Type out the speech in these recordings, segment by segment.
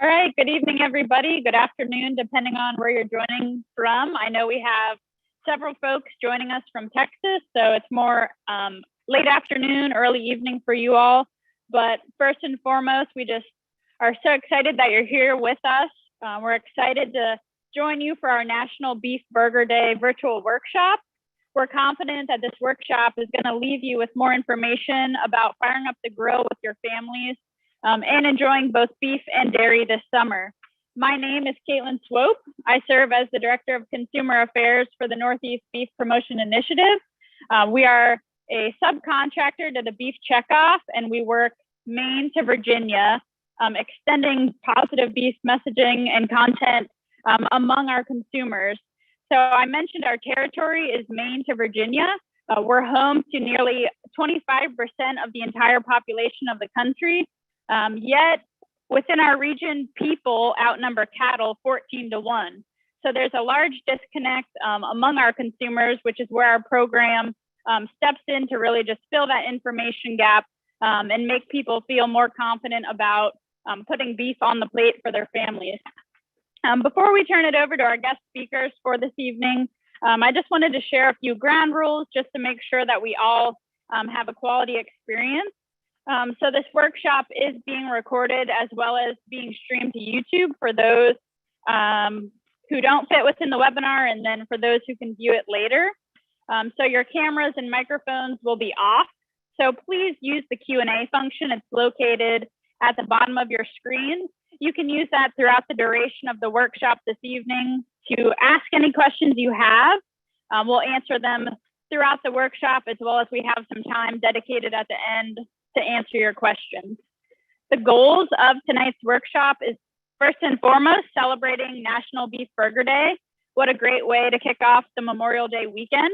All right, good evening, everybody. Good afternoon, depending on where you're joining from. I know we have several folks joining us from Texas, so it's more late afternoon, early evening for you all. But first and foremost, we just are so excited that you're here with us. We're excited to join you for our National Beef Burger Day virtual workshop. We're confident that this workshop is going to leave you with more information about firing up the grill with your families and enjoying both beef and dairy this summer. My name is Caitlin Swope. I serve as the Director of Consumer Affairs for the Northeast Beef Promotion Initiative. We are a subcontractor to the Beef Checkoff, and we work Maine to Virginia, extending positive beef messaging and content among our consumers. So I mentioned our territory is Maine to Virginia. We're home to nearly 25% of the entire population of the country. Yet within our region, people outnumber cattle 14-1. So there's a large disconnect among our consumers, which is where our program steps in to really just fill that information gap and make people feel more confident about putting beef on the plate for their families. Before we turn it over to our guest speakers for this evening, I just wanted to share a few ground rules just to make sure that we all have a quality experience. So this workshop is being recorded as well as being streamed to YouTube for those who don't fit within the webinar, and then for those who can view it later. So your cameras and microphones will be off. So please use the Q&A function. It's located at the bottom of your screen. You can use that throughout the duration of the workshop this evening to ask any questions you have. We'll answer them throughout the workshop, as well as we have some time dedicated at the end to answer your questions. The goals of tonight's workshop is first and foremost celebrating National Beef Burger Day. What a great way to kick off the Memorial Day weekend.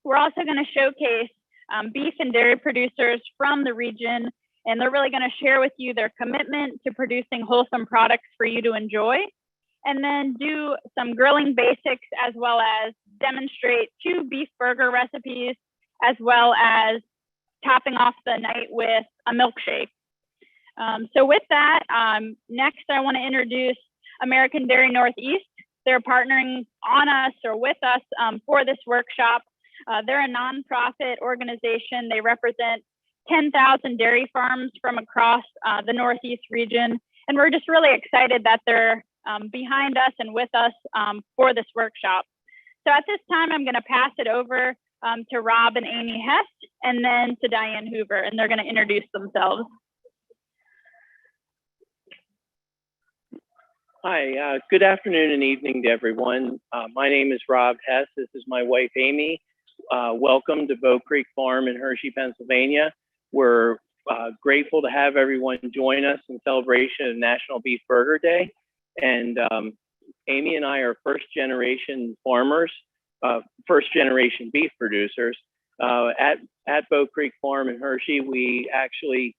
We're also going to showcase beef and dairy producers from the region, and they're really going to share with you their commitment to producing wholesome products for you to enjoy, and then do some grilling basics, as well as demonstrate 2 beef burger recipes, as well as topping off the night with a milkshake. So with that, next I want to introduce American Dairy Northeast. They're partnering on us or with us for this workshop. They're a nonprofit organization. They represent 10,000 dairy farms from across the Northeast region. And we're just really excited that they're behind us and with us for this workshop. So at this time, I'm going to pass it over to Rob and Amy Hess, and then to Diane Hoover, and they're going to introduce themselves. Hi, good afternoon and evening to everyone. My name is Rob Hess. This is my wife, Amy. Welcome to Bow Creek Farm in Hershey, Pennsylvania. We're grateful to have everyone join us in celebration of National Beef Burger Day. And Amy and I are first generation farmers, first generation beef producers. At Bow Creek Farm in Hershey, we actually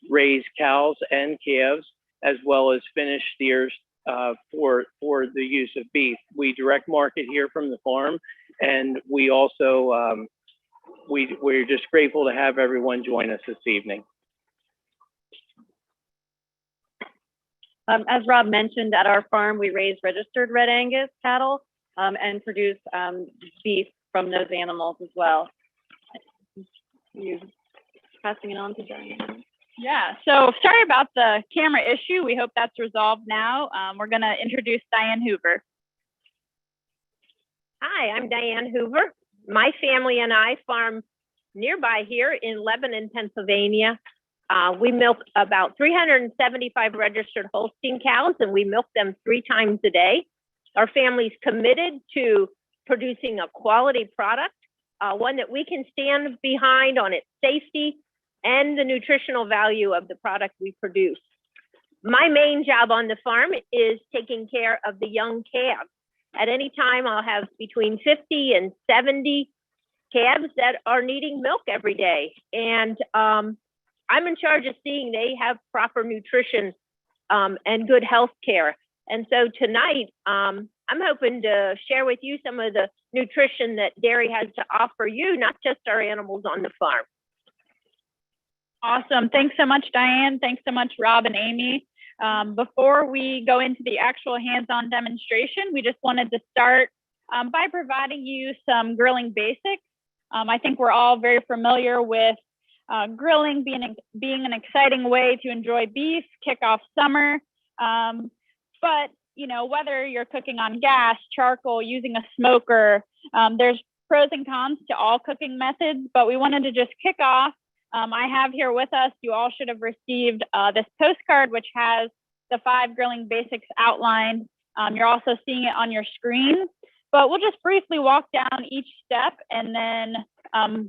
raise cows and calves, as well as finished steers for the use of beef. We direct market here from the farm, and we also we're just grateful to have everyone join us this evening. As Rob mentioned, at our farm, we raise registered Red Angus cattle and produce beef from those animals as well. You passing it on to Diane. Yeah, so sorry about the camera issue. We hope that's resolved now. We're going to introduce Diane Hoover. Hi, I'm Diane Hoover. My family and I farm nearby here in Lebanon, Pennsylvania. We milk about 375 registered Holstein cows, and we milk them 3 times a day. Our family's committed to producing a quality product, one that we can stand behind on its safety and the nutritional value of the product we produce. My main job on the farm is taking care of the young calves. At any time, I'll have between 50 and 70 calves that are needing milk every day. And I'm in charge of seeing they have proper nutrition and good health care. And so tonight, I'm hoping to share with you some of the nutrition that dairy has to offer you, not just our animals on the farm. Awesome. Thanks so much, Diane. Thanks so much, Rob and Amy. Before we go into the actual hands-on demonstration, we just wanted to start by providing you some grilling basics. I think we're all very familiar with grilling being an exciting way to enjoy beef, kick off summer. But you know, whether you're cooking on gas, charcoal, using a smoker, there's pros and cons to all cooking methods, but we wanted to just kick off. I have here with us, you all should have received this postcard, which has the 5 grilling basics outlined. You're also seeing it on your screen, but we'll just briefly walk down each step and then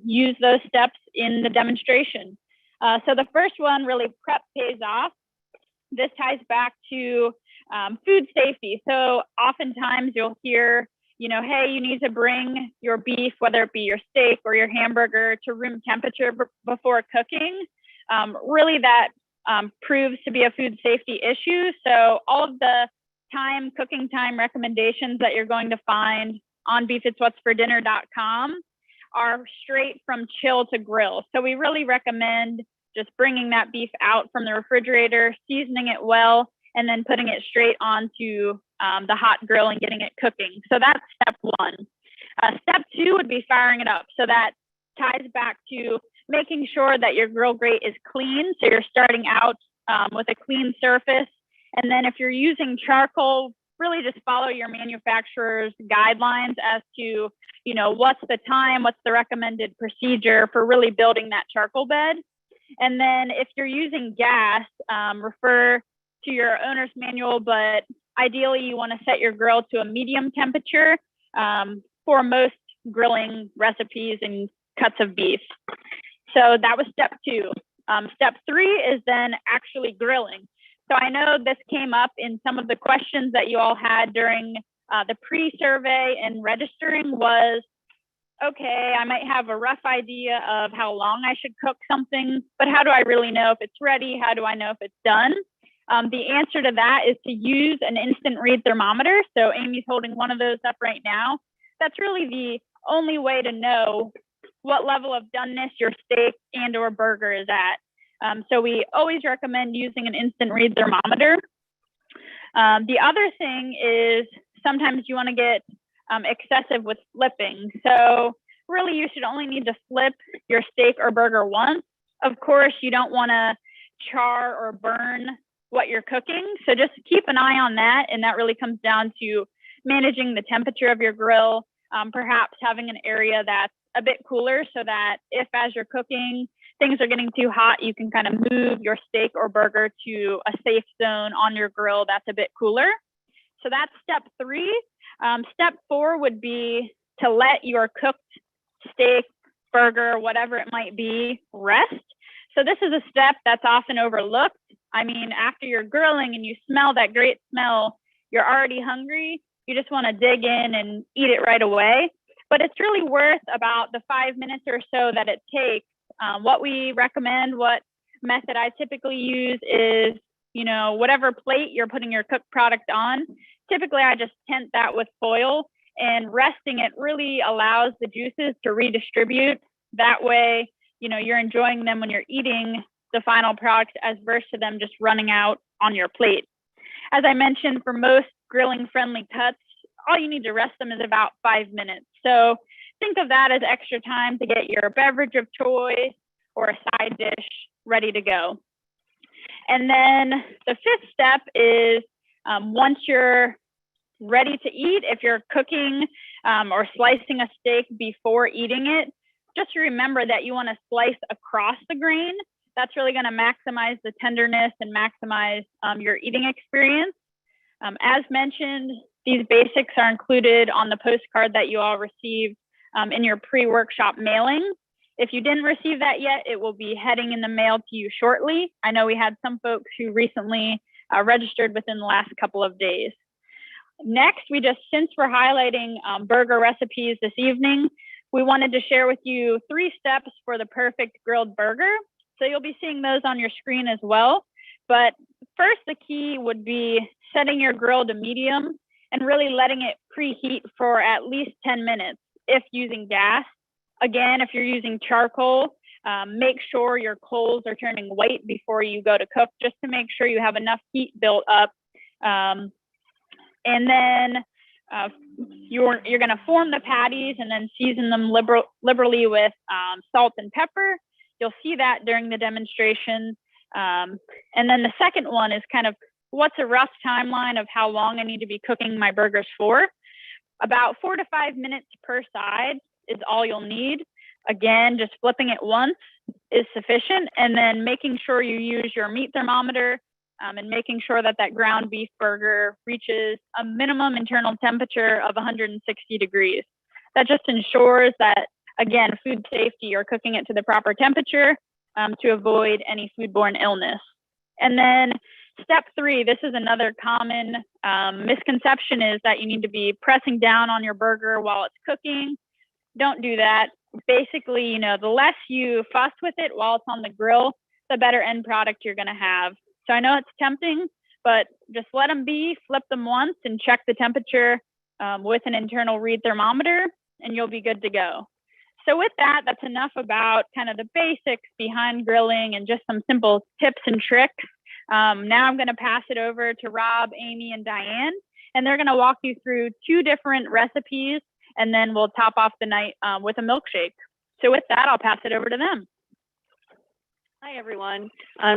use those steps in the demonstration. So the first one, really, prep pays off. This ties back to food safety. So oftentimes you'll hear, you know, hey, you need to bring your beef, whether it be your steak or your hamburger, to room temperature before cooking. Really, that proves to be a food safety issue. So all of the cooking time recommendations that you're going to find on beefitswhatsfordinner.com are straight from chill to grill. So we really recommend just bringing that beef out from the refrigerator, seasoning it well, and then putting it straight onto the hot grill and getting it cooking. So that's step 1. Step 2 would be firing it up. So that ties back to making sure that your grill grate is clean. So you're starting out with a clean surface. And then if you're using charcoal, really just follow your manufacturer's guidelines as to, you know, what's the time, what's the recommended procedure for really building that charcoal bed. And then if you're using gas, refer to your owner's manual, but ideally you want to set your grill to a medium temperature for most grilling recipes and cuts of beef. So that was step 2. Step 3 is then actually grilling. So I know this came up in some of the questions that you all had during the pre-survey and registering was, okay, I might have a rough idea of how long I should cook something, but how do I really know if it's ready? How do I know if it's done? The answer to that is to use an instant read thermometer. So Amy's holding one of those up right now. That's really the only way to know what level of doneness your steak and or burger is at. So we always recommend using an instant read thermometer. The other thing is sometimes you want to get excessive with flipping. So really you should only need to flip your steak or burger once. Of course, you don't want to char or burn what you're cooking. So just keep an eye on that. And that really comes down to managing the temperature of your grill, perhaps having an area that's a bit cooler so that if as you're cooking, things are getting too hot, you can kind of move your steak or burger to a safe zone on your grill that's a bit cooler. So that's step 3. Step 4 would be to let your cooked steak, burger, whatever it might be, rest. So this is a step that's often overlooked. I mean, after you're grilling and you smell that great smell, you're already hungry. You just want to dig in and eat it right away. But it's really worth about the 5 minutes or so that it takes. What we recommend, what method I typically use is, you know, whatever plate you're putting your cooked product on, typically I just tent that with foil, and resting it really allows the juices to redistribute. That way, you know, you're enjoying them when you're eating the final product as versus to them just running out on your plate. As I mentioned, for most grilling friendly cuts, all you need to rest them is about 5 minutes. So think of that as extra time to get your beverage of choice or a side dish ready to go. And then the 5th step is once you're ready to eat, if you're cooking or slicing a steak before eating it, just remember that you want to slice across the grain. That's really going to maximize the tenderness and maximize your eating experience. As mentioned, these basics are included on the postcard that you all received in your pre-workshop mailing. If you didn't receive that yet, it will be heading in the mail to you shortly. I know we had some folks who recently registered within the last couple of days. Next, since we're highlighting burger recipes this evening, we wanted to share with you 3 steps for the perfect grilled burger. So you'll be seeing those on your screen as well. But first, the key would be setting your grill to medium and really letting it preheat for at least 10 minutes if using gas. Again, if you're using charcoal, Make sure your coals are turning white before you go to cook, just to make sure you have enough heat built up. And then you're going to form the patties and then season them liberally with salt and pepper. You'll see that during the demonstration. And then the second one is kind of what's a rough timeline of how long I need to be cooking my burgers for. About 4 to 5 minutes per side is all you'll need. Again, just flipping it once is sufficient, and then making sure you use your meat thermometer and making sure that that ground beef burger reaches a minimum internal temperature of 160 degrees. That just ensures that, again, food safety, you're cooking it to the proper temperature to avoid any foodborne illness. And then step 3, this is another common misconception, is that you need to be pressing down on your burger while it's cooking. Don't do that. Basically, you know, the less you fuss with it while it's on the grill, the better end product you're going to have. So I know it's tempting, but just let them be, flip them once, and check the temperature with an internal read thermometer, and you'll be good to go. So with that, that's enough about kind of the basics behind grilling and just some simple tips and tricks. Now I'm going to pass it over to Rob, Amy, and Diane, and they're going to walk you through 2 different recipes, and then we'll top off the night with a milkshake. So with that, I'll pass it over to them. Hi, everyone.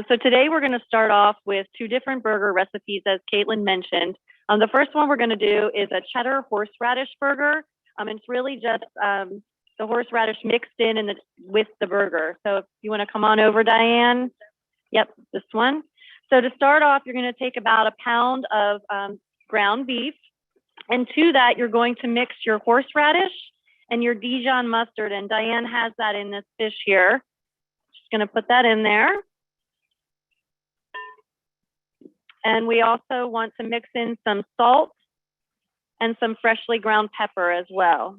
So today we're going to start off with 2 different burger recipes, as Caitlin mentioned. The first one we're going to do is a cheddar horseradish burger. It's really just the horseradish mixed in with the burger. So if you want to come on over, Diane. Yep, this one. So to start off, you're going to take about a pound of ground beef. And to that, you're going to mix your horseradish and your Dijon mustard. And Diane has that in this dish here. Just going to put that in there. And we also want to mix in some salt and some freshly ground pepper as well.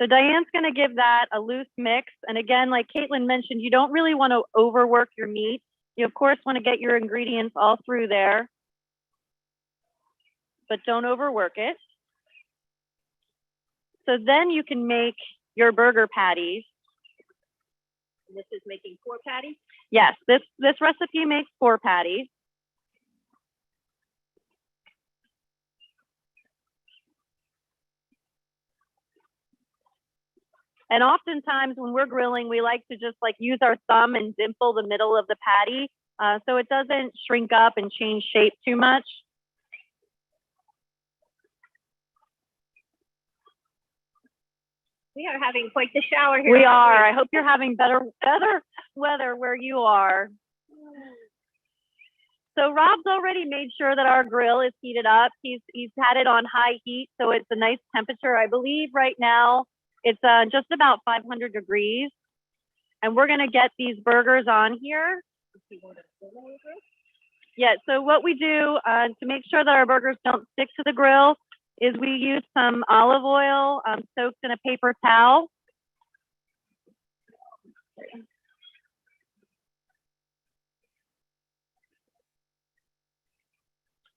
So Diane's going to give that a loose mix. And again, like Caitlin mentioned, you don't really want to overwork your meat. You, of course, want to get your ingredients all through there, but don't overwork it. So then you can make your burger patties. This is making 4 patties? Yes, this recipe makes 4 patties. And oftentimes when we're grilling, we like to just like use our thumb and dimple the middle of the patty so it doesn't shrink up and change shape too much. We are having quite the shower here. We are. I hope you're having better weather where you are. So Rob's already made sure that our grill is heated up. He's had it on high heat, so it's a nice temperature. I believe right now it's just about 500 degrees. And we're gonna get these burgers on here. Yeah, so what we do to make sure that our burgers don't stick to the grill is we use some olive oil soaked in a paper towel.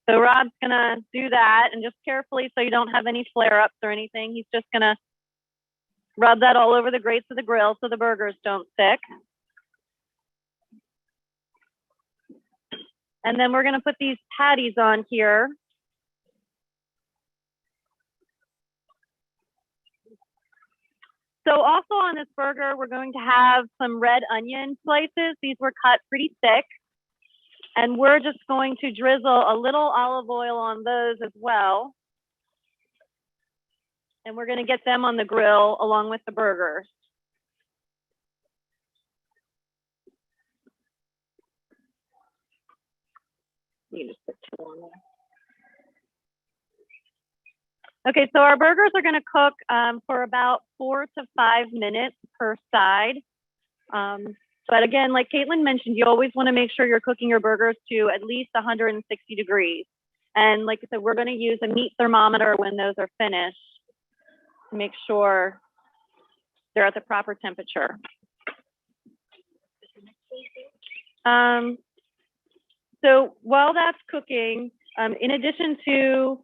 So Rob's gonna do that, and just carefully so you don't have any flare-ups or anything. He's just gonna rub that all over the grates of the grill so the burgers don't stick. And then we're gonna put these patties on here. So also on this burger, we're going to have some red onion slices. These were cut pretty thick. And we're just going to drizzle a little olive oil on those as well. And we're going to get them on the grill along with the burgers. You just put 2 on there. Okay, so our burgers are going to cook for about 4 to 5 minutes per side. But again, like Caitlin mentioned, you always want to make sure you're cooking your burgers to at least 160 degrees. And like I said, we're going to use a meat thermometer when those are finished to make sure they're at the proper temperature. So while that's cooking, In addition to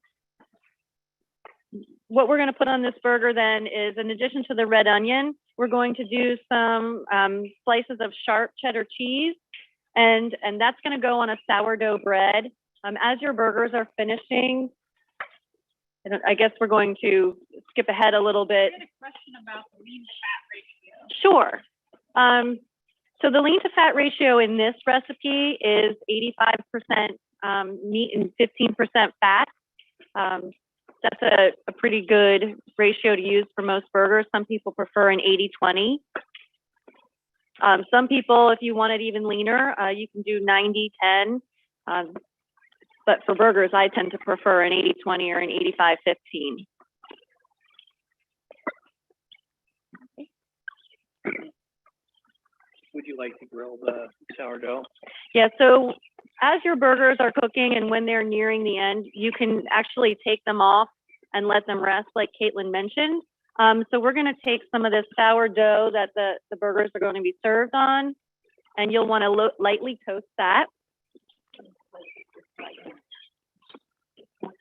what we're gonna put on this burger then is, in addition to the red onion, we're going to do some slices of sharp cheddar cheese, and that's gonna go on a sourdough bread. As your burgers are finishing, I guess we're going to skip ahead a little bit. I had a question about the lean to fat ratio. Sure. So the lean to fat ratio in this recipe is 85% meat and 15% fat. That's a pretty good ratio to use for most burgers. Some people prefer an 80-20. Some people, if you want it even leaner, you can do 90-10. But for burgers, I tend to prefer an 80-20 or an 85-15. Would you like to grill the sourdough? Yeah, so as your burgers are cooking and when they're nearing the end, you can actually take them off and let them rest, like Caitlin mentioned. So we're gonna take some of this sourdough that the burgers are going to be served on, and you'll wanna lightly toast that.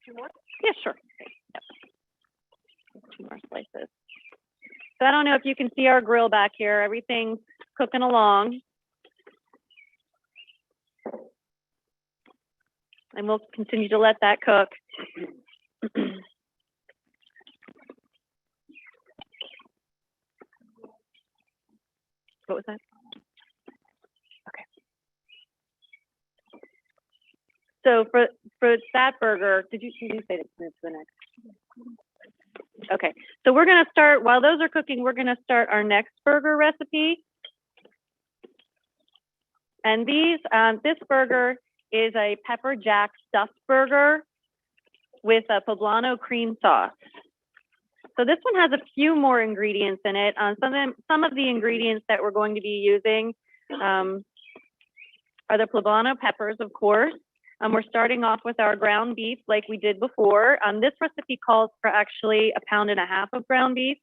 Two more? Yeah, sure. Yep. 2 more slices. So I don't know if you can see our grill back here. Everything's cooking along. And we'll continue to let that cook. What was that? Okay. So for that burger, did you say to move to the next? Okay, so we're gonna start, while those are cooking, we're gonna start our next burger recipe. And this burger is a pepper jack stuffed burger with a poblano cream sauce. So this one has a few more ingredients in it. Some of the ingredients that we're going to be using are the poblano peppers, of course. We're starting off with our ground beef like we did before. This recipe calls for actually 1.5 pounds of ground beef.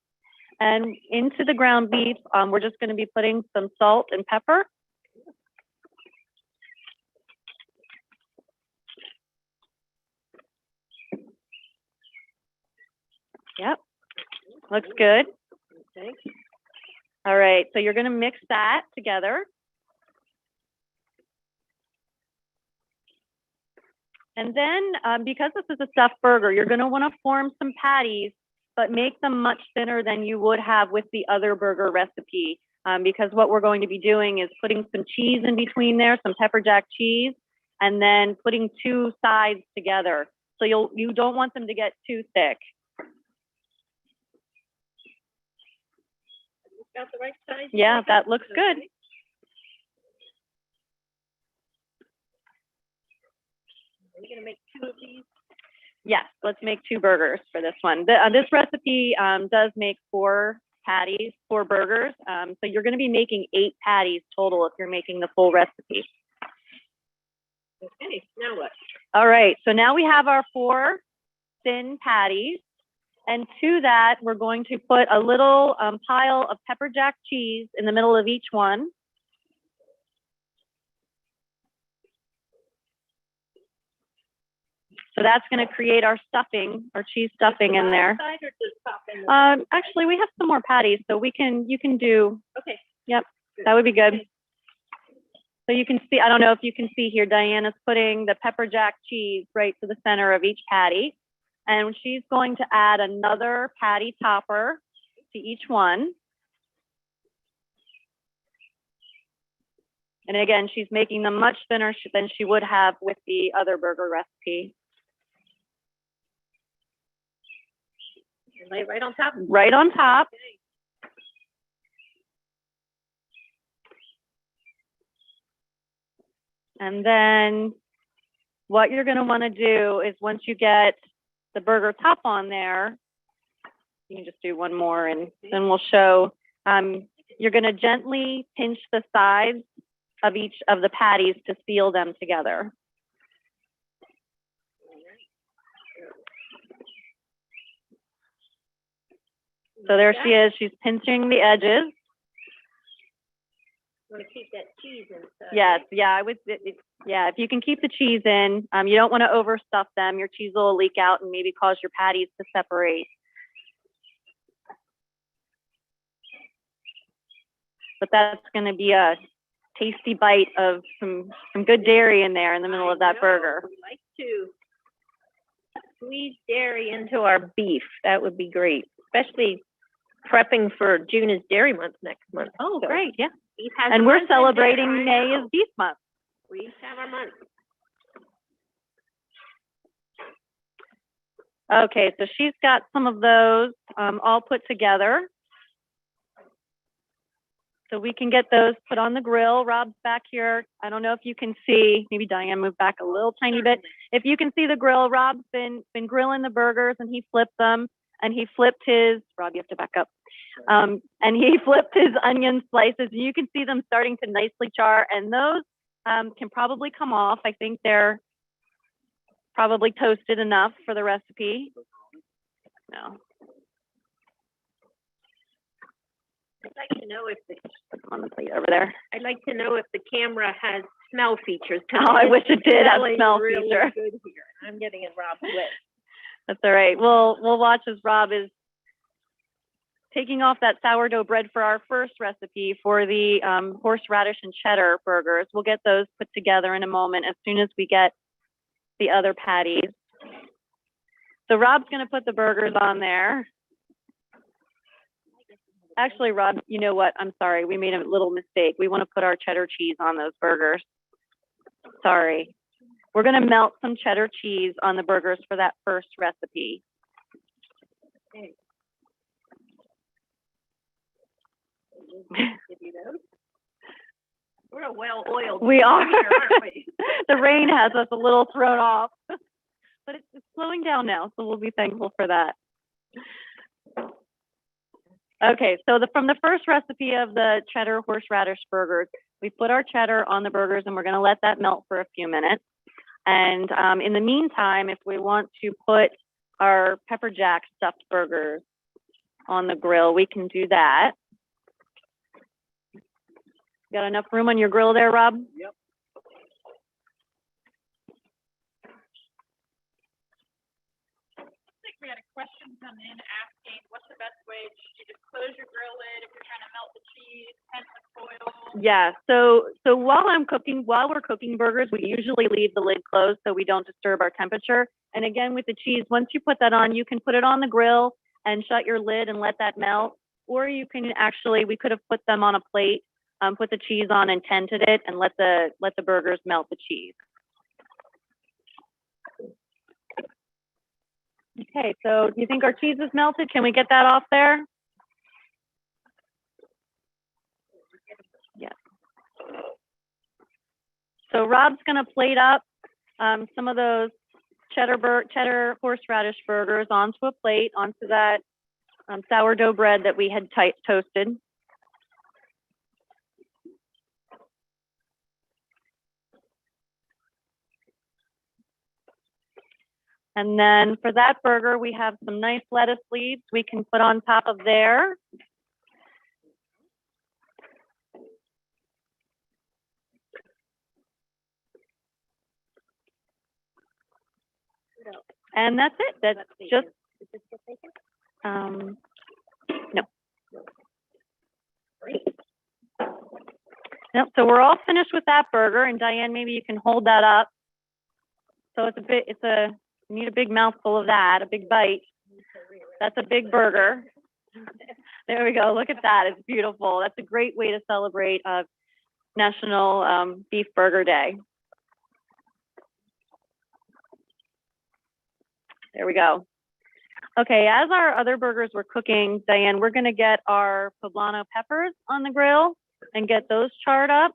And into the ground beef, we're just going to be putting some salt and pepper. Yep, looks good. Okay. All right, so you're gonna mix that together. And then, because this is a stuffed burger, you're gonna wanna form some patties, but make them much thinner than you would have with the other burger recipe. Because what we're going to be doing is putting some cheese in between there, some pepper jack cheese, and then putting 2 sides together. So you don't want them to get too thick. Got the right size? Yeah, that looks good. Are we gonna make 2 of these? Yes, let's make 2 burgers for this one. This recipe does make 4 patties, 4 burgers. So you're gonna be making 8 patties total if you're making the full recipe. Okay, now what? All right, so now we have our 4 thin patties. And to that, we're going to put a little pile of pepper jack cheese in the middle of each one. So that's going to create our stuffing, our cheese stuffing in there. Side or just top in? Actually, we have some more patties, so you can do. Okay. Yep, that would be good. So you can see, I don't know if you can see here, Diana's putting the pepper jack cheese right to the center of each patty. And she's going to add another patty topper to each one. And again, she's making them much thinner than she would have with the other burger recipe. Lay it right on top. Right on top. And then what you're going to want to do is once you get the burger top on there, you can just do one more and then we'll show, you're going to gently pinch the sides of each of the patties to seal them together. So there she is, she's pinching the edges. Want to keep that cheese inside. Yes, yeah, I would, yeah, if you can keep the cheese in, you don't want to overstuff them. Your cheese will leak out and maybe cause your patties to separate. But that's going to be a tasty bite of some good dairy in there in the middle of that burger. We like to squeeze dairy into our beef. That would be great, especially prepping for June is Dairy Month next month. Oh, So great, yeah. beef has And a we're month in there. celebrating I May know. is Beef Month. We each have our month. Okay, so she's got some of those all put together. So we can get those put on the grill. Rob's back here. I don't know if you can see, maybe Diane moved back a little tiny bit. If you can see the grill, Rob's been grilling the burgers and he flipped them and he flipped his, Rob, you have to back up. And he flipped his onion slices. You can see them starting to nicely char, and those can probably come off. I think they're probably toasted enough for the recipe. No. I'd like to know if the, Put them on the plate over there. I'd like to know if the camera has smell features. 'cause Oh, I wish it did have a smelling smell really feature. good here. I'm getting it Rob's wet. That's all right. We'll watch as Rob is taking off that sourdough bread for our first recipe for the horseradish and cheddar burgers. We'll get those put together in a moment as soon as we get the other patties. So Rob's going to put the burgers on there. Actually, Rob, you know what? I'm sorry. We made a little mistake. We want to put our cheddar cheese on those burgers. Sorry. We're going to melt some cheddar cheese on the burgers for that first recipe. We're a well-oiled. We are. team here, aren't we? The rain has us a little thrown off, but it's slowing down now, so we'll be thankful for that. Okay, so from the first recipe of the cheddar horseradish burgers, we put our cheddar on the burgers and we're going to let that melt for a few minutes. And in the meantime, if we want to put our pepper jack stuffed burgers on the grill, we can do that. Got enough room on your grill there, Rob? Yep. I think we had a question come in asking what's the best way to just close your grill lid if you're trying to melt the cheese, tension foil. Yeah, so while we're cooking burgers, we usually leave the lid closed so we don't disturb our temperature. And again, with the cheese, once you put that on, you can put it on the grill and shut your lid and let that melt. Or you can actually, we could have put them on a plate, put the cheese on and tented it and let the burgers melt the cheese. Okay, so do you think our cheese is melted? Can we get that off there? Yes. So Rob's gonna plate up some of those cheddar horseradish burgers onto a plate, onto that sourdough bread that we had toasted. And then for that burger, we have some nice lettuce leaves we can put on top of there. And that's it. That's just, no. Nope, so we're all finished with that burger, and Diane, maybe you can hold that up. So you need a big mouthful of that, a big bite. That's a big burger. There we go, look at that, it's beautiful. That's a great way to celebrate National Beef Burger Day. There we go. Okay, as our other burgers were cooking, Diane, we're gonna get our poblano peppers on the grill and get those charred up.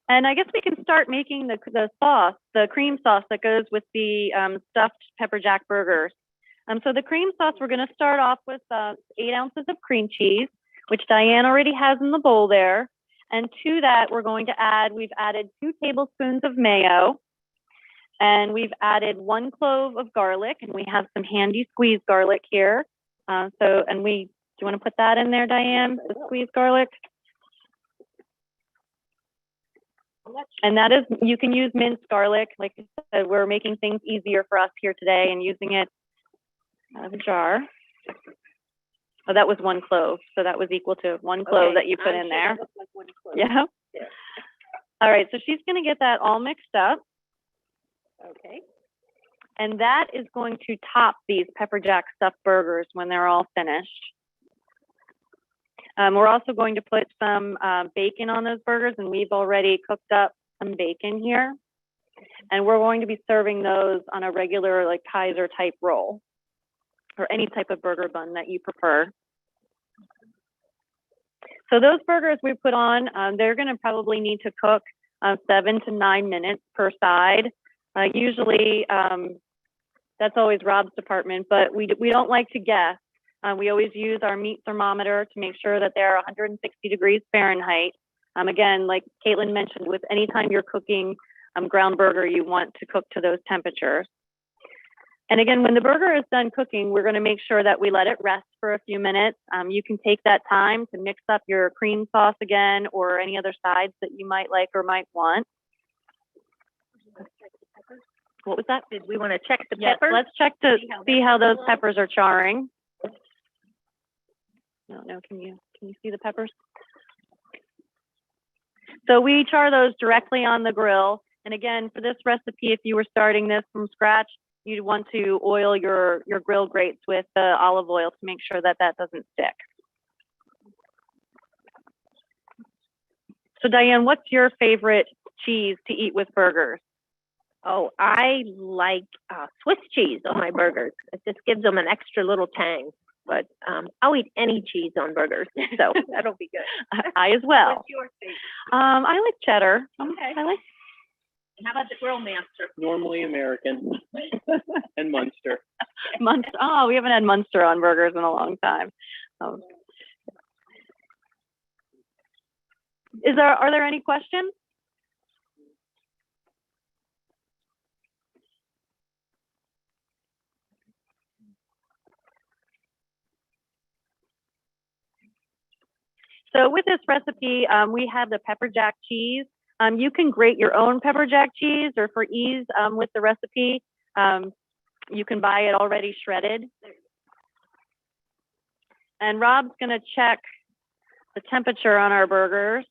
And I guess we can start making the sauce, the cream sauce that goes with the stuffed pepper jack burgers. So the cream sauce, we're gonna start off with 8 ounces of cream cheese, which Diane already has in the bowl there. And to that, we've added 2 tablespoons of mayo, and we've added 1 clove of garlic, and we have some handy squeezed garlic here. Do you want to put that in there, Diane, the squeezed garlic? And that is, you can use minced garlic. Like I said, we're making things easier for us here today and using it out of a jar. Oh, that was 1 clove, so that was equal to 1 clove that you put in there. Yeah. All right, so she's gonna get that all mixed up. Okay. And that is going to top these pepper jack stuffed burgers when they're all finished. We're also going to put some bacon on those burgers, and we've already cooked up some bacon here. And we're going to be serving those on a regular, like, Kaiser type roll, or any type of burger bun that you prefer. So those burgers we put on, they're gonna probably need to cook 7 to 9 minutes per side. Usually, that's always Rob's department, but we don't like to guess. We always use our meat thermometer to make sure that they're 160 degrees Fahrenheit. Again, like Caitlin mentioned, with anytime you're cooking ground burger, you want to cook to those temperatures. And again, when the burger is done cooking, we're going to make sure that we let it rest for a few minutes. You can take that time to mix up your cream sauce again, or any other sides that you might like or might want. What was that? Did we want to check the Yes, peppers? let's check to see how those peppers are charring. No, can you see the peppers? So we char those directly on the grill. And again, for this recipe, if you were starting this from scratch, you'd want to oil your grill grates with olive oil to make sure that that doesn't stick. So Diane, what's your favorite cheese to eat with burgers? Oh, I like Swiss cheese on my burgers. It just gives them an extra little tang. But I'll eat any cheese on burgers, so that'll be good. I as well. What's your favorite? I like cheddar. Okay. I like. How about the Grill Master? Normally American and Munster. Munster. Oh, we haven't had Munster on burgers in a long time. Are there any questions? So with this recipe, we have the pepper jack cheese. You can grate your own pepper jack cheese, or for ease with the recipe, you can buy it already shredded. And Rob's gonna check the temperature on our burgers.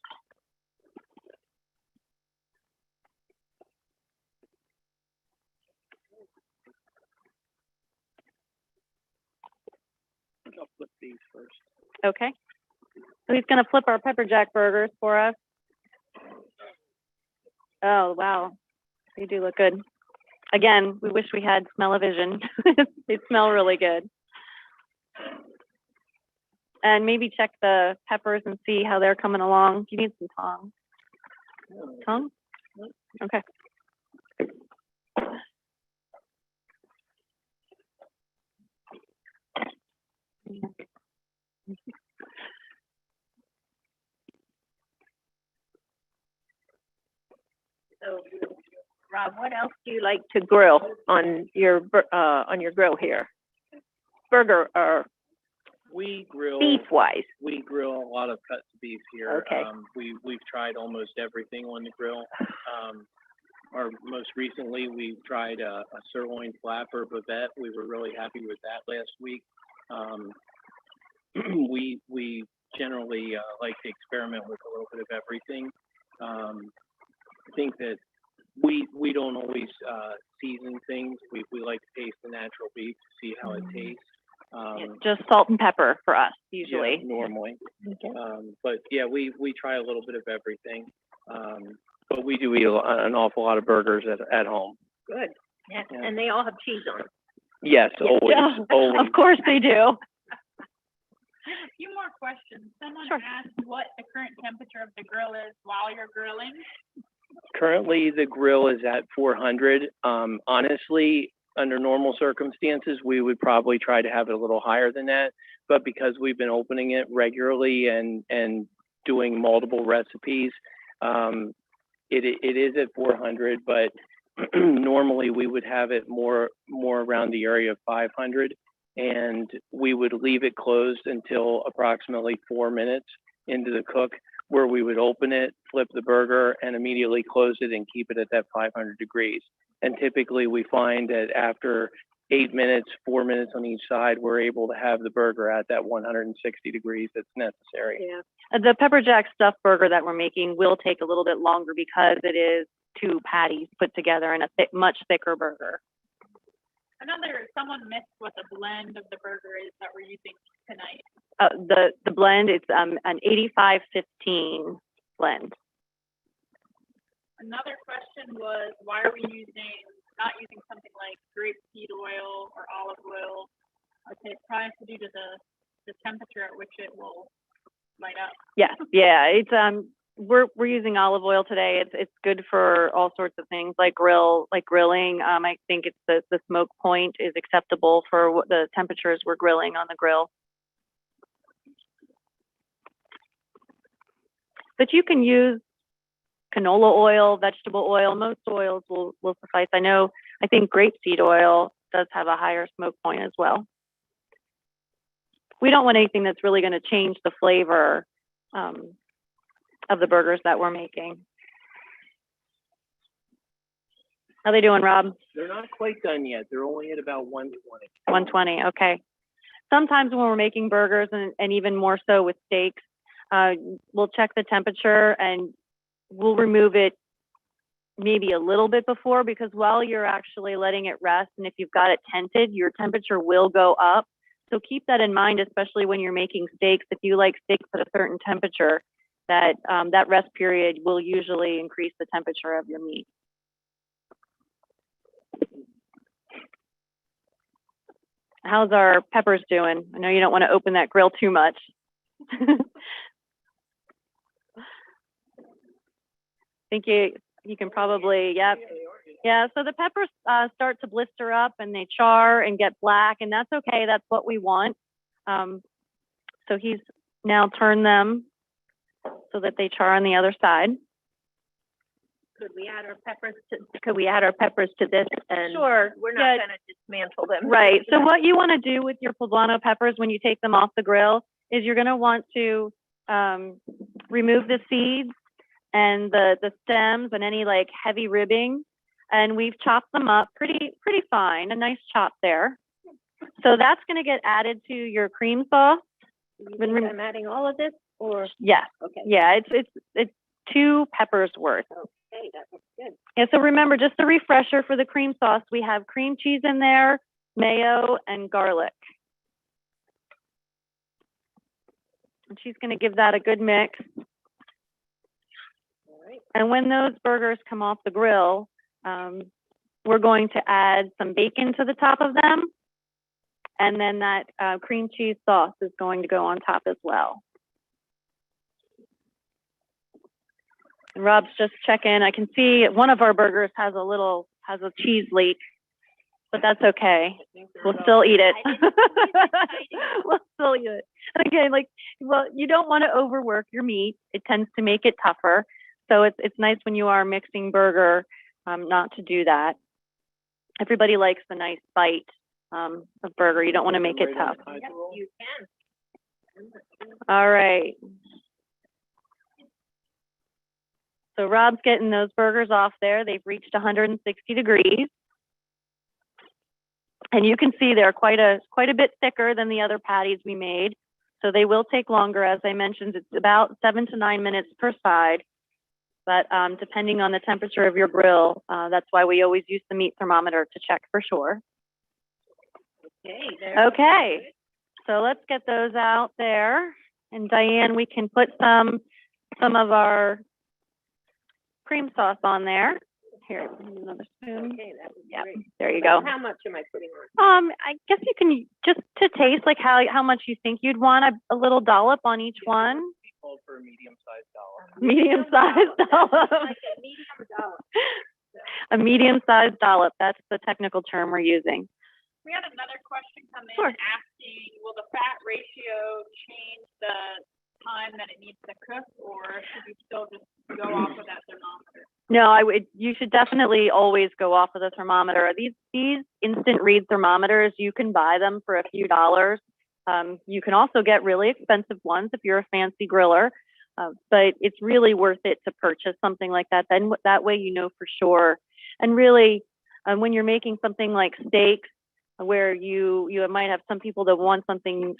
I'll flip these first. Okay. So he's gonna flip our pepper jack burgers for us. Oh, wow. They do look good. Again, we wish we had smell-o-vision. They smell really good. And maybe check the peppers and see how they're coming along. Do you need some tongs? Tongs? Okay. So, Rob, what else do you like to grill on your grill here? Burger or We grill. beef-wise? We grill a lot of cuts of beef here. Okay. We've tried almost everything on the grill. Most recently, we've tried a sirloin flapper bavette. We were really happy with that last week. We generally like to experiment with a little bit of everything. I think that we don't always season things. We like to taste the natural beef to see how it tastes. Just salt and pepper for us, Yeah, usually. normally. Okay. But yeah, we try a little bit of everything. But we do eat an awful lot of burgers at home. Good. Yeah. Yeah. And they all have cheese on them. Yes, always, Yeah, always. of course they do. I have a few more questions. Someone Sure. asked what the current temperature of the grill is while you're grilling. Currently, the grill is at 400. Honestly, under normal circumstances, we would probably try to have it a little higher than that. But because we've been opening it regularly and doing multiple recipes. It is at 400, but normally we would have it more around the area of 500, and we would leave it closed until approximately 4 minutes into the cook, where we would open it, flip the burger, and immediately close it and keep it at that 500 degrees. And typically we find that after 8 minutes, 4 minutes on each side, we're able to have the burger at that 160 degrees that's necessary. Yeah. The pepper jack stuffed burger that we're making will take a little bit longer because it is 2 patties put together in a much thicker burger. Someone missed what the blend of the burger is that we're using tonight. The blend, it's an 85-15 blend. Another question was, why are we not using something like grapeseed oil or olive oil? Okay, it probably has to do to the temperature at which it will light up. Yeah, it's we're using olive oil today. It's good for all sorts of things like grilling. I think it's the smoke point is acceptable for what the temperatures we're grilling on the grill. But you can use canola oil, vegetable oil. Most oils will suffice. I think grapeseed oil does have a higher smoke point as well. We don't want anything that's really going to change the flavor of the burgers that we're making. How they doing, Rob? They're not quite done yet. They're only at about 120. 120, okay. Sometimes when we're making burgers, and even more so with steaks, we'll check the temperature and we'll remove it maybe a little bit before, because while you're actually letting it rest, and if you've got it tented, your temperature will go up. So keep that in mind, especially when you're making steaks. If you like steaks at a certain temperature, that rest period will usually increase the temperature of your meat. How's our peppers doing? I know you don't want to open that grill too much. Think you can probably, yep. Yeah, so the peppers start to blister up and they char and get black, and that's okay. That's what we want. So he's now turned them so that they char on the other side. Could we add our peppers to this? And Sure. we're not going to dismantle them. Right. So what you want to do with your poblano peppers when you take them off the grill is you're going to want to remove the seeds and the stems and any like heavy ribbing. And we've chopped them up pretty fine, a nice chop there. So that's going to get added to your cream sauce. I'm adding all of this, or? Yeah. Okay. Yeah, it's 2 peppers worth. Okay, that looks good. Yeah, so remember, just a refresher for the cream sauce, we have cream cheese in there, mayo, and garlic. And she's going to give that a good mix. All right. And when those burgers come off the grill, we're going to add some bacon to the top of them. And then that cream cheese sauce is going to go on top as well. And Rob's just checking. I can see one of our burgers has a cheese leak, but that's okay. We'll still eat it. We'll still eat it. Again, you don't want to overwork your meat. It tends to make it tougher. So it's nice when you are mixing burger, not to do that. Everybody likes the nice bite of burger. You don't want to make it tough. Yes, you can. All right. So Rob's getting those burgers off there. They've reached 160 degrees. And you can see they're quite a bit thicker than the other patties we made. So they will take longer. As I mentioned, it's about 7 to 9 minutes per side. But depending on the temperature of your grill, that's why we always use the meat thermometer to check for sure. Okay, so let's get those out there. And Diane, we can put some of our cream sauce on there. Here, another spoon. Okay, that was Yeah, great. there you go. How much am I putting on? I guess you can just to taste like how much you think you'd want, a little dollop on each one. Called for a medium-sized dollop. Medium-sized dollop. Like a medium dollop. A medium-sized dollop. That's the technical term we're using. We had another question come in Sure. asking, will the fat ratio change the time that it needs to cook, or should we still just go off of that thermometer? No, you should definitely always go off of the thermometer. These instant read thermometers, you can buy them for a few dollars. You can also get really expensive ones if you're a fancy griller, but it's really worth it to purchase something like that. Then that way you know for sure. And really, when you're making something like steaks, where you might have some people that want something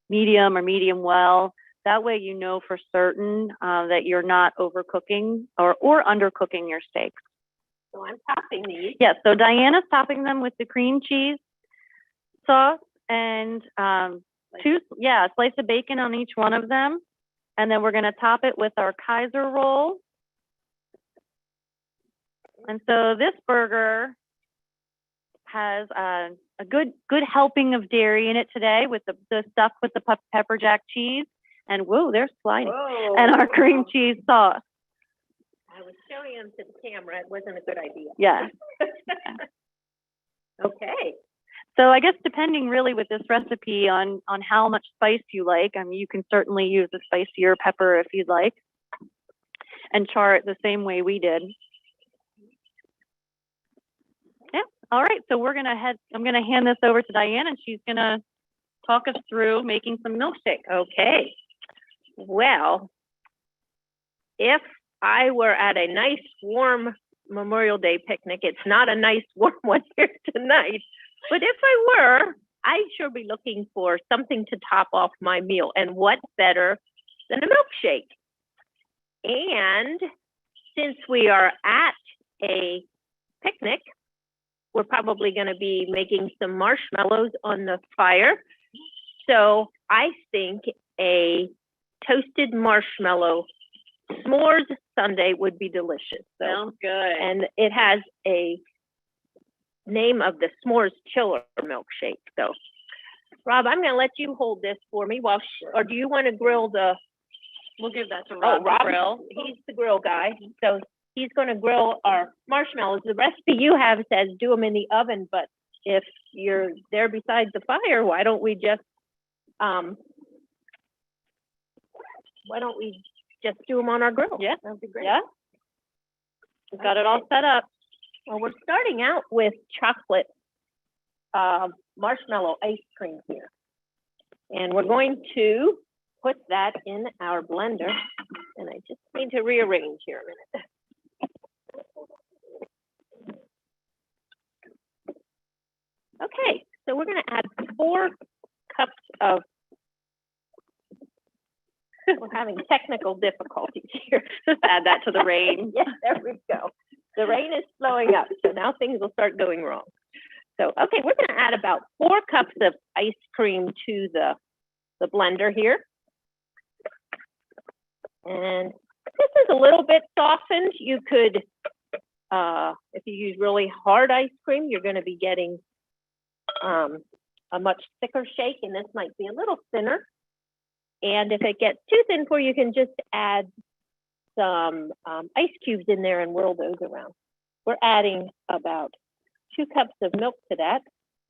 medium or medium well, that way you know for certain that you're not overcooking or undercooking your steaks. So I'm topping these. Yes, so Diana's topping them with the cream cheese sauce and a slice of bacon on each one of them. And then we're gonna top it with our Kaiser roll. And so this burger has a good helping of dairy in it today with the stuff with the pepper jack cheese. And whoa, they're sliding. Whoa. And our cream cheese sauce. I was showing them to the camera. It wasn't a good idea. Yeah. Okay. So I guess depending really with this recipe on how much spice you like, I mean, you can certainly use a spicier pepper if you'd like, and char it the same way we did. Yeah. All right. So I'm gonna hand this over to Diane, and she's gonna talk us through making some milkshake. Okay. Well, if I were at a nice warm Memorial Day picnic, it's not a nice warm one here tonight, but if I were, I'd sure be looking for something to top off my meal. And what better than a milkshake? And since we are at a picnic, we're probably going to be making some marshmallows on the fire. So I think a toasted marshmallow s'mores sundae would be delicious. So, Sounds good. and it has a name of the s'mores chiller milkshake. So, Rob, I'm going to let you hold this for me or do you want to grill the? We'll give that to Rob. Rob, Grill. he's the grill guy. So he's going to grill our marshmallows. The recipe you have says do them in the oven, but if you're there beside the fire, why don't we just do them on our grill? Yeah. That'd be great. Yeah. We've got it all set up. Well, we're starting out with chocolate marshmallow ice cream here. And we're going to put that in our blender. And I just need to rearrange here a minute. Okay, so we're going to add 4 cups of, we're having technical difficulties here. Add that to the rain. Yes, there we go. The rain is slowing up, so now things will start going wrong. So, okay, we're going to add about 4 cups of ice cream to the blender here. And this is a little bit softened. You could, if you use really hard ice cream, you're going to be getting a much thicker shake, and this might be a little thinner. And if it gets too thin for you, you can just add some ice cubes in there and whirl those around. We're adding about 2 cups of milk to that.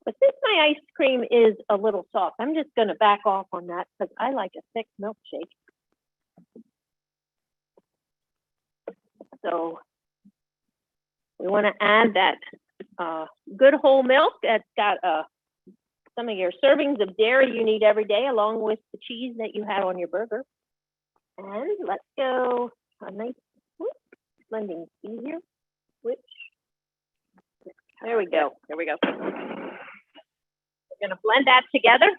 But since my ice cream is a little soft, I'm just going to back off on that because I like a thick milkshake. So we want to add that good whole milk that's got some of your servings of dairy you need every day, along with the cheese that you have on your burger. And let's go a nice blending speed here. Switch. There we go. There we go. We're going to blend that together.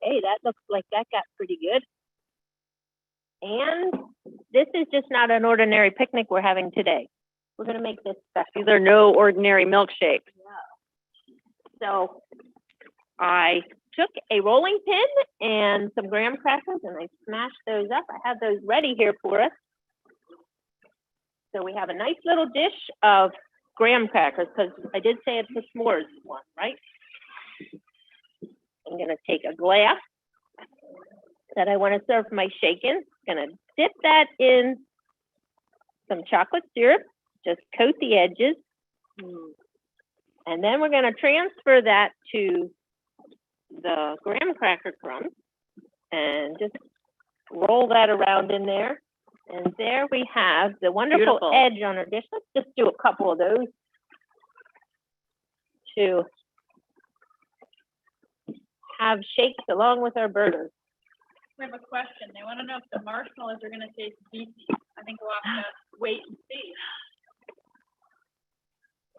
Okay, that looks like that got pretty good. And this is just not an ordinary picnic we're having today. We're going to make this special. These are no ordinary milkshakes. So I took a rolling pin and some graham crackers and I smashed those up. I have those ready here for us. So we have a nice little dish of graham crackers because I did say it's a s'mores one, right? I'm going to take a glass that I want to serve my shake in. I'm going to dip that in some chocolate syrup, just coat the edges. And then we're going to transfer that to the graham cracker crumbs and just roll that around in there. And there we have the wonderful Beautiful. edge on our dish. Let's just do a couple of those to have shakes along with our burgers. We have a question. They want to know if the marshmallows are going to taste beefy. I think we'll have to wait and see.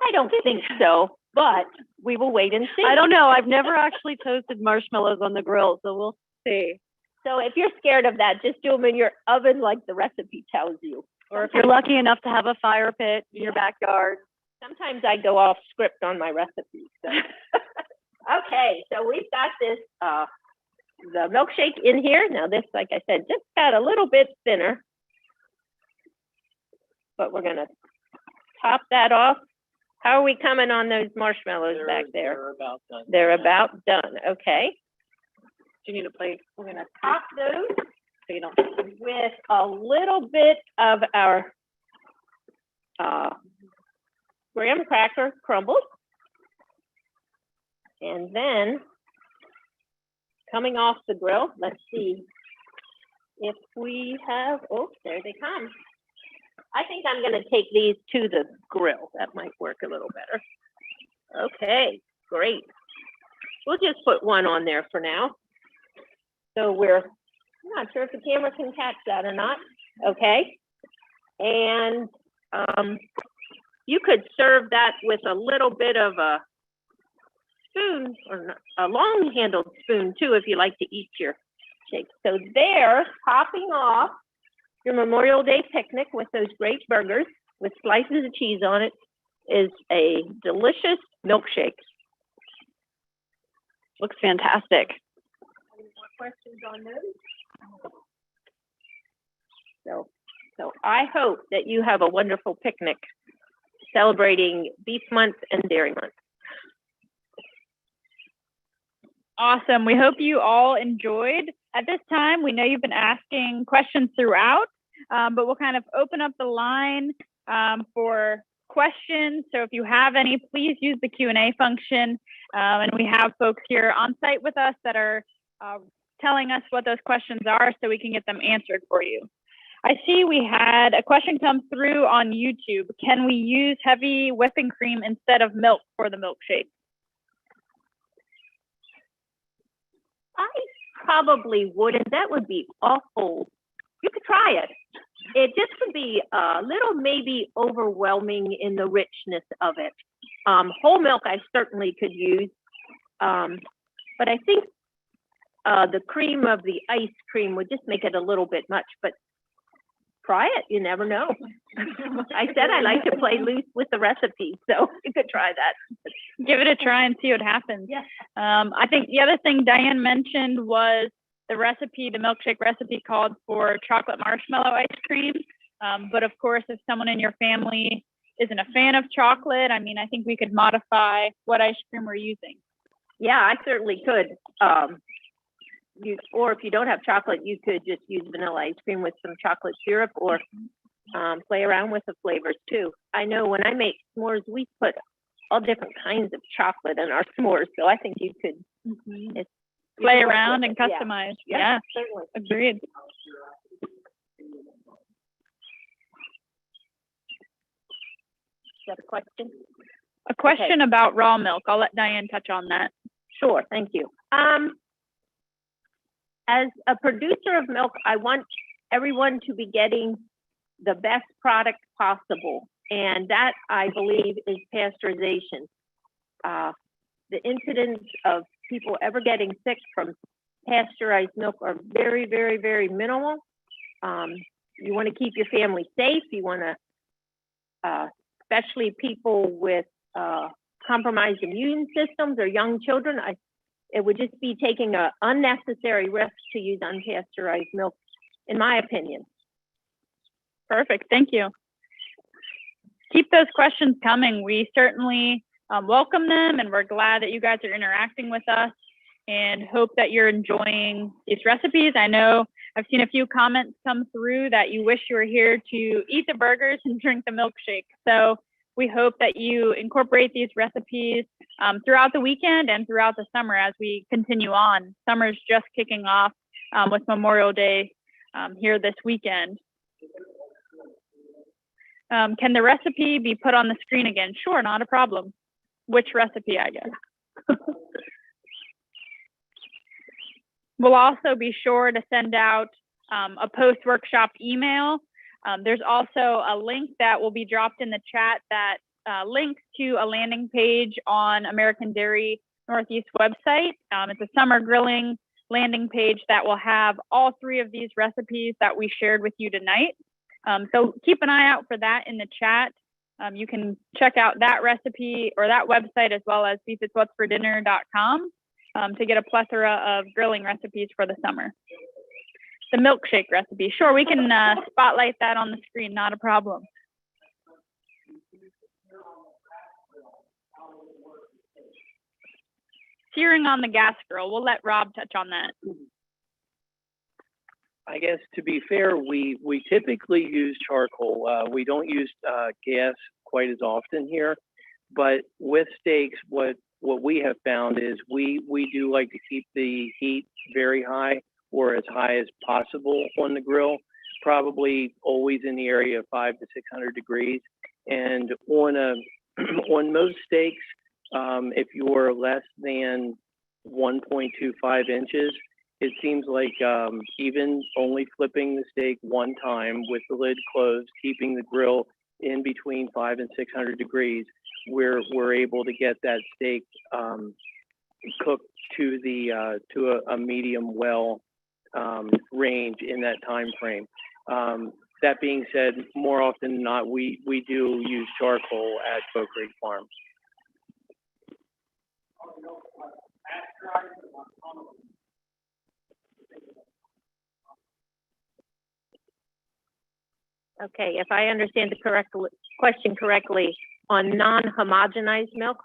I don't think so, but we will wait and see. I don't know. I've never actually toasted marshmallows on the grill, so we'll see. So if you're scared of that, just do them in your oven like the recipe tells you. Or if you're lucky enough to have a fire pit in your backyard. Sometimes I go off script on my recipes, so. Okay, so we've got this, the milkshake in here. Now this, like I said, just got a little bit thinner. But we're gonna top that off. How are we coming on those marshmallows back there? They're about done. They're about done, okay. Do you need a plate? We're gonna top those so you don't, with a little bit of our graham cracker crumbles. And then coming off the grill, let's see if we have, oh, there they come. I think I'm gonna take these to the grill. That might work a little better. Okay, great. We'll just put one on there for now. So I'm not sure if the camera can catch that or not, okay? And you could serve that with a little bit of a spoon or a long-handled spoon too, if you like to eat your shake. So there, topping off your Memorial Day picnic with those great burgers with slices of cheese on it is a delicious milkshake. Looks fantastic. Questions on those? So I hope that you have a wonderful picnic celebrating Beef Month and Dairy Month. Awesome. We hope you all enjoyed. At this time, we know you've been asking questions throughout, but we'll kind of open up the line for questions. So if you have any, please use the Q&A function. And we have folks here on site with us that are telling us what those questions are so we can get them answered for you. I see we had a question come through on YouTube. Can we use heavy whipping cream instead of milk for the milkshake? I probably wouldn't. That would be awful. You could try it. It just would be a little maybe overwhelming in the richness of it. Whole milk I certainly could use. But I think the cream of the ice cream would just make it a little bit much, but try it, you never know. I said I like to play loose with the recipes, so you could try that. Give it a try and see what happens. Yes. I think the other thing Diane mentioned was the recipe, the milkshake recipe called for chocolate marshmallow ice cream. But of course, if someone in your family isn't a fan of chocolate, I mean, I think we could modify what ice cream we're using. Yeah, I certainly could. Or if you don't have chocolate, you could just use vanilla ice cream with some chocolate syrup or play around with the flavors too. I know when I make s'mores, we put all different kinds of chocolate in our s'mores, so I think you could Play around and customize. Yeah, certainly. agreed. Is that a question? A question about raw milk. I'll let Diane touch on that. Sure, thank you. As a producer of milk, I want everyone to be getting the best product possible. And that, I believe, is pasteurization. The incidence of people ever getting sick from pasteurized milk are very, very, very minimal. You want to keep your family safe. You want to, especially people with compromised immune systems or young children, it would just be taking an unnecessary risk to use unpasteurized milk, in my opinion. Perfect. Thank you. Keep those questions coming. We certainly welcome them, and we're glad that you guys are interacting with us and hope that you're enjoying these recipes. I know I've seen a few comments come through that you wish you were here to eat the burgers and drink the milkshake. So we hope that you incorporate these recipes throughout the weekend and throughout the summer as we continue on. Summer's just kicking off with Memorial Day here this weekend. Can the recipe be put on the screen again? Sure, not a problem. Which recipe, I guess. We'll also be sure to send out a post-workshop email. There's also a link that will be dropped in the chat that links to a landing page on American Dairy Northeast website. It's a summer grilling landing page that will have all 3 of these recipes that we shared with you tonight. So keep an eye out for that in the chat. You can check out that recipe or that website as well as beefitswhatsfordinner.com to get a plethora of grilling recipes for the summer. The milkshake recipe, sure, we can spotlight that on the screen, not a problem. Searing on the gas grill, we'll let Rob touch on that. I guess to be fair, we typically use charcoal. We don't use gas quite as often here, but with steaks, what we have found is we do like to keep the heat very high or as high as possible on the grill, probably always in the area of 500 to 600 degrees. And on most steaks, if you're less than 1.25 inches, it seems like even only flipping the steak one time with the lid closed, keeping the grill in between 500 and 600 degrees, we're able to get that steak cooked to a medium well range in that time frame. That being said, more often than not, we do use charcoal at Bow Creek Farm. Okay, if I understand the question correctly, on non-homogenized milk,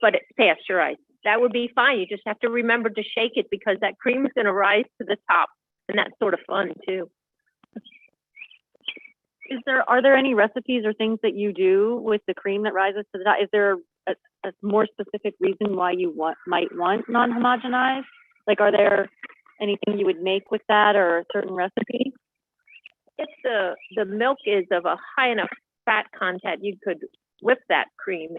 but it's pasteurized, that would be fine. You just have to remember to shake it because that cream is going to rise to the top, and that's sort of fun too. Are there any recipes or things that you do with the cream that rises to the top? Is there a more specific reason why you might want non-homogenized? Like, are there anything you would make with that or a certain recipe? If the milk is of a high enough fat content, you could whip that cream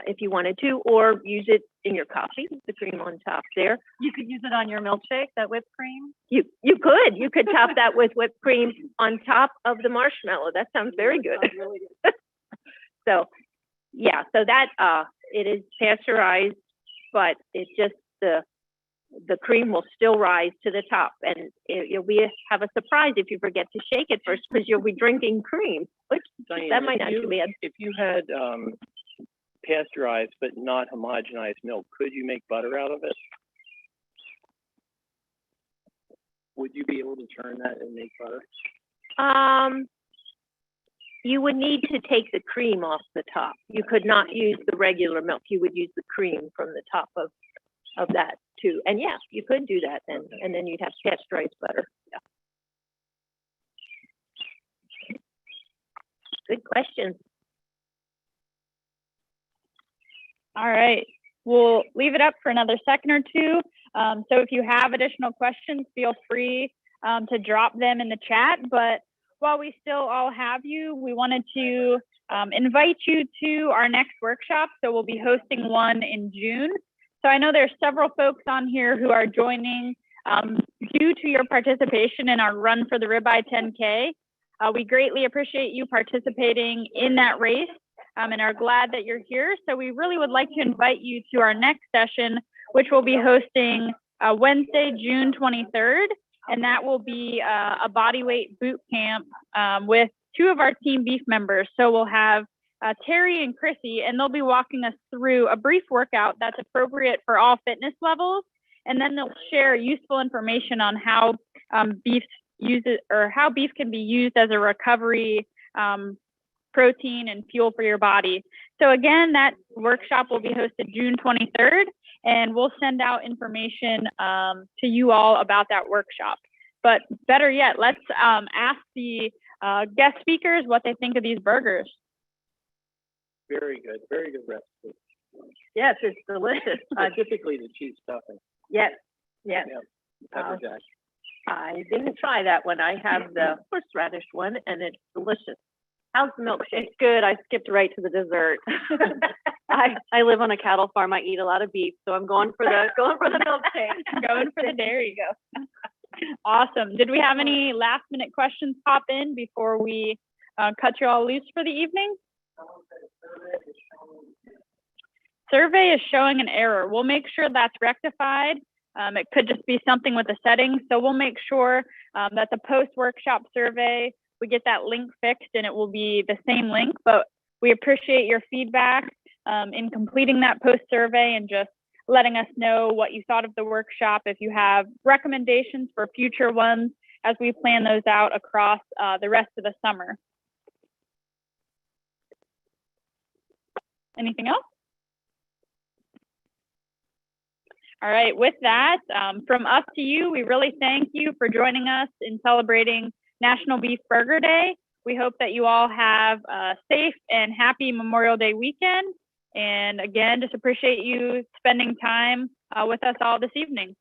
if you wanted to, or use it in your coffee, the cream on top there. You could use it on your milkshake, that whipped cream? You could top that with whipped cream on top of the marshmallow. That sounds very good. Really good. So, yeah, so that it is pasteurized, but it's just the cream will still rise to the top, and you'll have a surprise if you forget to shake it first because you'll be drinking cream, which Diane, that might not be bad. If you had pasteurized but not homogenized milk, could you make butter out of it? Would you be able to turn that and make butter? You would need to take the cream off the top. You could not use the regular milk. You would use the cream from the top of that too. And yeah, you could do that then, and then you'd have pasteurized butter. Yeah. Good question. All right, we'll leave it up for another second or two. So if you have additional questions, feel free to drop them in the chat. But while we still all have you, we wanted to invite you to our next workshop. So we'll be hosting one in June. So I know there's several folks on here who are joining due to your participation in our Run for the Ribeye 10K. We greatly appreciate you participating in that race and are glad that you're here. So we really would like to invite you to our next session, which we'll be hosting Wednesday, June 23rd. And that will be a bodyweight boot camp with 2 of our team beef members. So we'll have Terry and Chrissy, and they'll be walking us through a brief workout that's appropriate for all fitness levels. And then they'll share useful information on how beef can be used as a recovery protein and fuel for your body. So again, that workshop will be hosted June 23rd, and we'll send out information to you all about that workshop. But better yet, let's ask the guest speakers what they think of these burgers. Very good recipe. Yes, it's delicious. Typically the cheese stuffing. Yes, yes. Yeah, pepper jack. I didn't try that one. I have the horseradish one and it's delicious. How's the milkshake? It's good. I skipped right to the dessert. I live on a cattle farm. I eat a lot of beef, so I'm going for the milkshake. Going for the dairy. Awesome. Did we have any last minute questions pop in before we cut you all loose for the evening? Survey is showing an error. We'll make sure that's rectified. It could just be something with the settings. So we'll make sure that the post-workshop survey, we get that link fixed and it will be the same link, but we appreciate your feedback in completing that post-survey and just letting us know what you thought of the workshop. If you have recommendations for future ones as we plan those out across the rest of the summer. Anything else? All right, with that, from us to you, we really thank you for joining us in celebrating National Beef Burger Day. We hope that you all have a safe and happy Memorial Day weekend. And again, just appreciate you spending time with us all this evening.